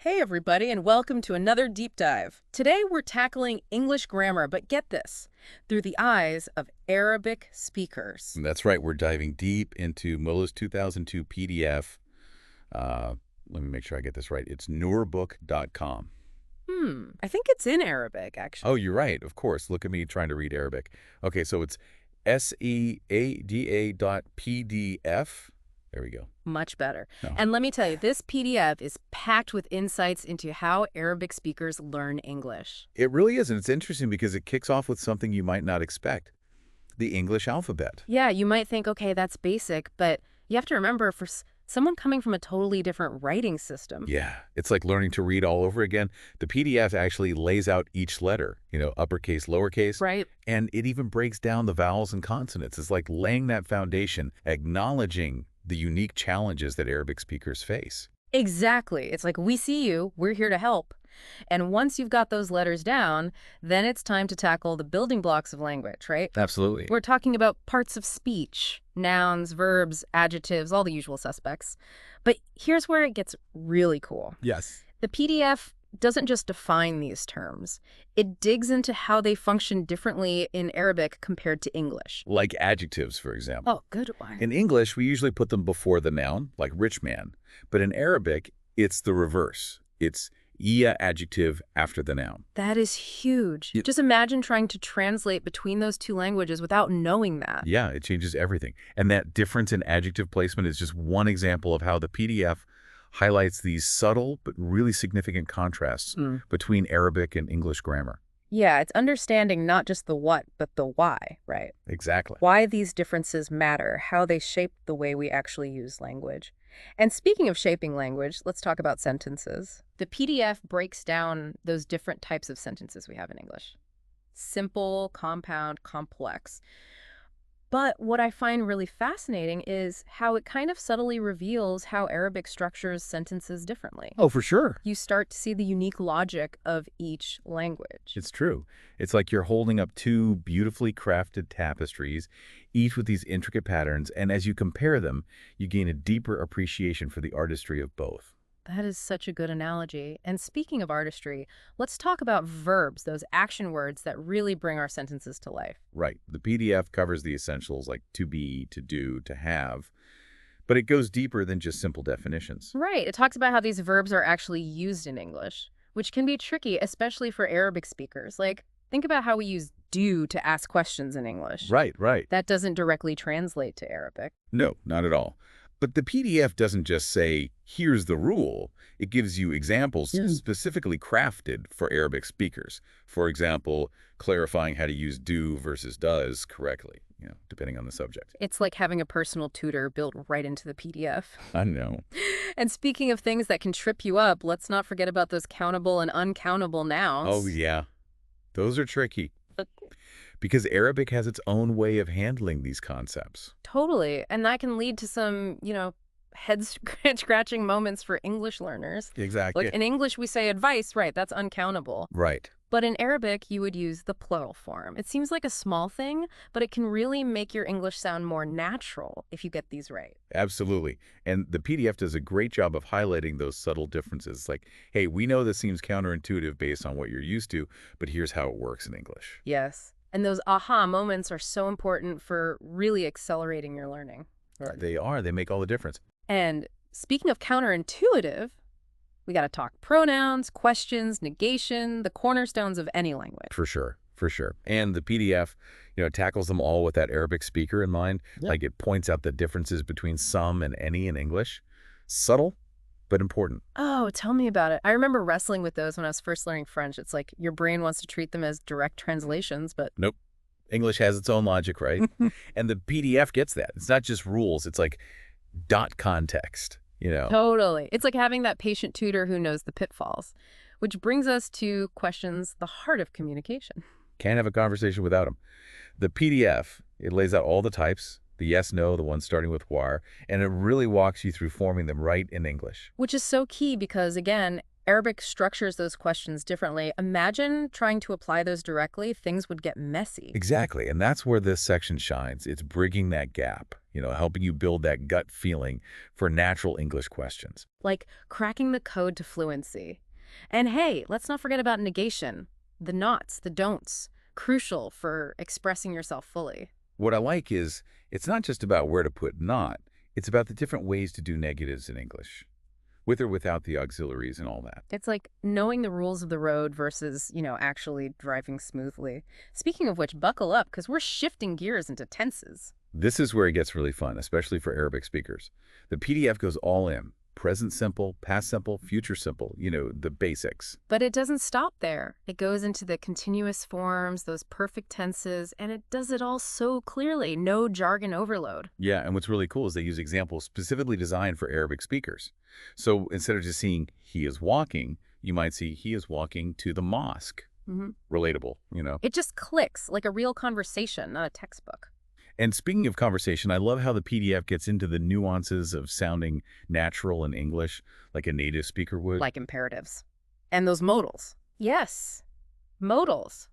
Hey everybody, and welcome to another deep dive. Today we're tackling English grammar, but get this, through the eyes of Arabic speakers. That's right. We're diving deep into Mullah's 2002 PDF. Let me make sure I get this right. It's noorbook.com. I think it's in Arabic, actually. Oh, you're right. Of course. Look at me trying to read Arabic. Okay, so it's SEADA.PDF. There we go. Much better. No. And let me tell you, this PDF is packed with insights into how Arabic speakers learn English. It really is, and it's interesting because it kicks off with something you might not expect, the English alphabet. Yeah, you might think, okay, that's basic, but you have to remember, for someone coming from a totally different writing system. Yeah, it's like learning to read all over again. The PDF actually lays out each letter, uppercase, lowercase. Right. And it even breaks down the vowels and consonants. It's like laying that foundation, acknowledging the unique challenges that Arabic speakers face. Exactly. It's like, we see you, we're here to help. And once you've got those letters down, then it's time to tackle the building blocks of language, right? Absolutely. We're talking about parts of speech, nouns, verbs, adjectives, all the usual suspects. But here's where it gets really cool. Yes. The PDF doesn't just define these terms. It digs into how they function differently in Arabic compared to English. Like adjectives, for example. Oh, good one. In English, we usually put them before the noun, like rich man. But in Arabic, it's the reverse. It's iya adjective after the noun. That is huge. Just imagine trying to translate between those two languages without knowing that. Yeah, it changes everything. And that difference in adjective placement is just one example of how the PDF highlights these subtle but really significant contrasts between Arabic and English grammar. Yeah, it's understanding not just the what, but the why, right? Exactly. Why these differences matter, how they shape the way we actually use language. And speaking of shaping language, let's talk about sentences. The PDF breaks down those different types of sentences we have in English. Simple, compound, complex. But what I find really fascinating is how it kind of subtly reveals how Arabic structures sentences differently. Oh, for sure. You start to see the unique logic of each language. It's true. It's like you're holding up two beautifully crafted tapestries, each with these intricate patterns, and as you compare them, you gain a deeper appreciation for the artistry of both. That is such a good analogy. And speaking of artistry, let's talk about verbs, those action words that really bring our sentences to life. Right. The PDF covers the essentials like to be, to do, to have, but it goes deeper than just simple definitions. Right. It talks about how these verbs are actually used in English, which can be tricky, especially for Arabic speakers. Like, think about how we use do to ask questions in English. Right, right. That doesn't directly translate to Arabic. No, not at all. But the PDF doesn't just say, here's the rule. It gives you examples specifically crafted for Arabic speakers. For example, clarifying how to use do versus does correctly, depending on the subject. It's like having a personal tutor built right into the PDF. I know. And speaking of things that can trip you up, let's not forget about those countable and uncountable nouns. Oh, yeah. Those are tricky. Because Arabic has its own way of handling these concepts. Totally. And that can lead to some, head-scratching moments for English learners. Exactly. Like in English, we say advice, right? That's uncountable. Right. But in Arabic, you would use the plural form. It seems like a small thing, but it can really make your English sound more natural if you get these right. Absolutely. And the PDF does a great job of highlighting those subtle differences. Like, hey, we know this seems counterintuitive based on what you're used to, but here's how it works in English. Yes. And those aha moments are so important for really accelerating your learning. They are. They make all the difference. And speaking of counterintuitive, we got to talk pronouns, questions, negation, the cornerstones of any language. For sure. For sure. And the PDF, tackles them all with that Arabic speaker in mind. Yep. Like it points out the differences between some and any in English. Subtle, but important. Oh, tell me about it. I remember wrestling with those when I was first learning French. It's like your brain wants to treat them as direct translations, but... Nope. English has its own logic, right? And the PDF gets that. It's not just rules. It's like dot context, Totally. It's like having that patient tutor who knows the pitfalls, which brings us to questions, the heart of communication. Can't have a conversation without them. The PDF, it lays out all the types, the yes, no, the ones starting with wire, and it really walks you through forming them right in English. Which is so key because, again, Arabic structures those questions differently. Imagine trying to apply those directly. Things would get messy. Exactly, and that's where this section shines. It's bridging that gap, helping you build that gut feeling for natural English questions. Like cracking the code to fluency. And hey, let's not forget about negation. The nots, the don'ts. Crucial for expressing yourself fully. What I like is it's not just about where to put not, it's about the different ways to do negatives in English, with or without the auxiliaries and all that. It's like knowing the rules of the road versus, actually driving smoothly. Speaking of which, buckle up because we're shifting gears into tenses. This is where it gets really fun, especially for Arabic speakers. The PDF goes all in. Present simple, past simple, future simple, the basics. But it doesn't stop there. It goes into the continuous forms, those perfect tenses, and it does it all so clearly. No jargon overload. Yeah, and what's really cool is they use examples specifically designed for Arabic speakers. So instead of just seeing he is walking, you might see he is walking to the mosque. Relatable. It just clicks like a real conversation, not a textbook. And speaking of conversation, I love how the PDF gets into the nuances of sounding natural in English, like a native speaker would. Like imperatives. And those modals. Yes, modals.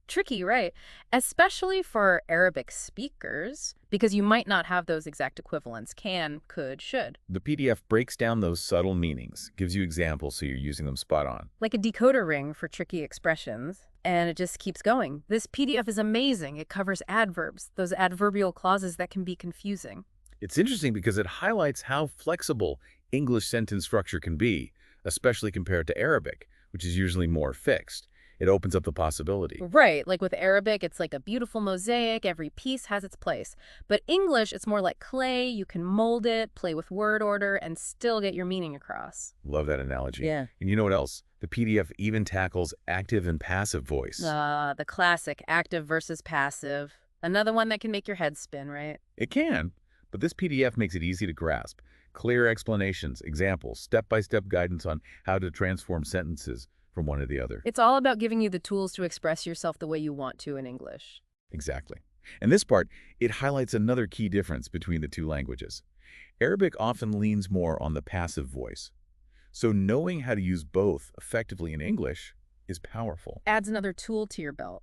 Tricky, right? Especially for Arabic speakers, because you might not have those exact equivalents. Can, could, should. The PDF breaks down those subtle meanings, gives you examples so you're using them spot on. Like a decoder ring for tricky expressions. And it just keeps going. This PDF is amazing. It covers adverbs, those adverbial clauses that can be confusing. It's interesting because it highlights how flexible English sentence structure can be, especially compared to Arabic, which is usually more fixed. It opens up the possibility. Right, like with Arabic, it's like a beautiful mosaic. Every piece has its place. But English, it's more like clay. You can mold it, play with word order, and still get your meaning across. Love that analogy. Yeah. And you know what else? The PDF even tackles active and passive voice. The classic active versus passive. Another one that can make your head spin, right? It can, but this PDF makes it easy to grasp. Clear explanations, examples, step-by-step guidance on how to transform sentences from one to the other. It's all about giving you the tools to express yourself the way you want to in English. Exactly. And this part, it highlights another key difference between the two languages. Arabic often leans more on the passive voice. So knowing how to use both effectively in English is powerful. Adds another tool to your belt.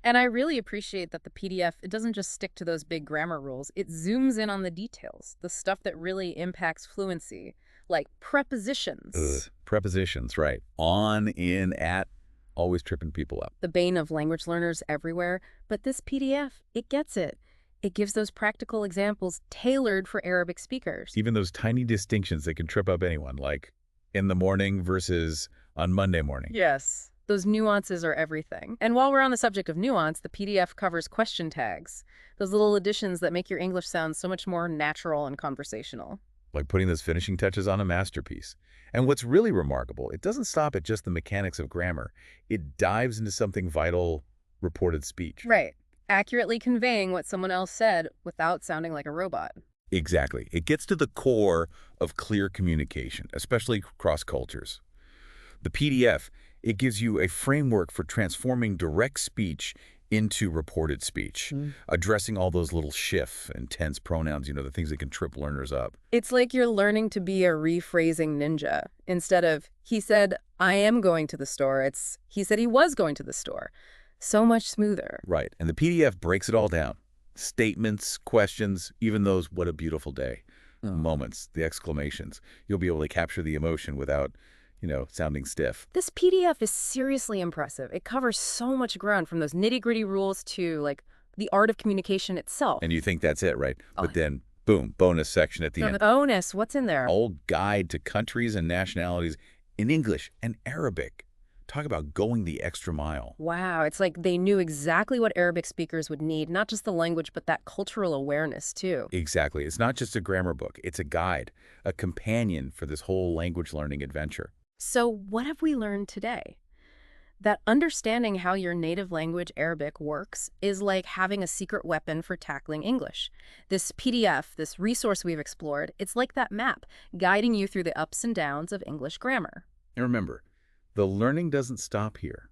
And I really appreciate that the PDF, it doesn't just stick to those big grammar rules. It zooms in on the details, the stuff that really impacts fluency, like prepositions. Prepositions, right. On, in, at, always tripping people up. The bane of language learners everywhere. But this PDF, it gets it. It gives those practical examples tailored for Arabic speakers. Even those tiny distinctions that can trip up anyone, like in the morning versus on Monday morning. Yes. Those nuances are everything. And while we're on the subject of nuance, the PDF covers question tags, those little additions that make your English sound so much more natural and conversational. Like putting those finishing touches on a masterpiece. And what's really remarkable, it doesn't stop at just the mechanics of grammar. It dives into something vital, reported speech. Right. Accurately conveying what someone else said without sounding like a robot. Exactly. It gets to the core of clear communication, especially across cultures. The PDF, it gives you a framework for transforming direct speech into reported speech, addressing all those little shift and tense pronouns, the things that can trip learners up. It's like you're learning to be a rephrasing ninja. Instead of, he said, I am going to the store, it's, he said he was going to the store. So much smoother. Right. And the PDF breaks it all down. Statements, questions, even those what a beautiful day moments, the exclamations. You'll be able to capture the emotion without, sounding stiff. This PDF is seriously impressive. It covers so much ground from those nitty-gritty rules to, like, the art of communication itself. And you think that's it, right? But then, boom, bonus section at the end. Bonus, what's in there? Old guide to countries and nationalities in English and Arabic. Talk about going the extra mile. Wow, it's like they knew exactly what Arabic speakers would need, not just the language, but that cultural awareness, too. Exactly. It's not just a grammar book. It's a guide, a companion for this whole language learning adventure. So what have we learned today? That understanding how your native language Arabic works is like having a secret weapon for tackling English. This PDF, this resource we've explored, it's like that map guiding you through the ups and downs of English grammar. And remember, the learning doesn't stop here.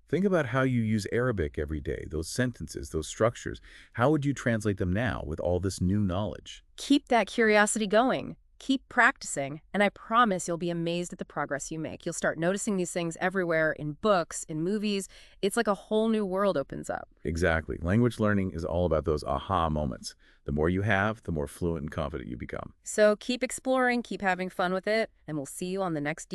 Think about how you use Arabic every day, those sentences, those structures. How would you translate them now with all this new knowledge? Keep that curiosity going. Keep practicing, and I promise you'll be amazed at the progress you make. You'll start noticing these things everywhere in books, in movies. It's like a whole new world opens up. Exactly. Language learning is all about those aha moments. The more you have, the more fluent and confident you become. So keep exploring, keep having fun with it, and we'll see you on the next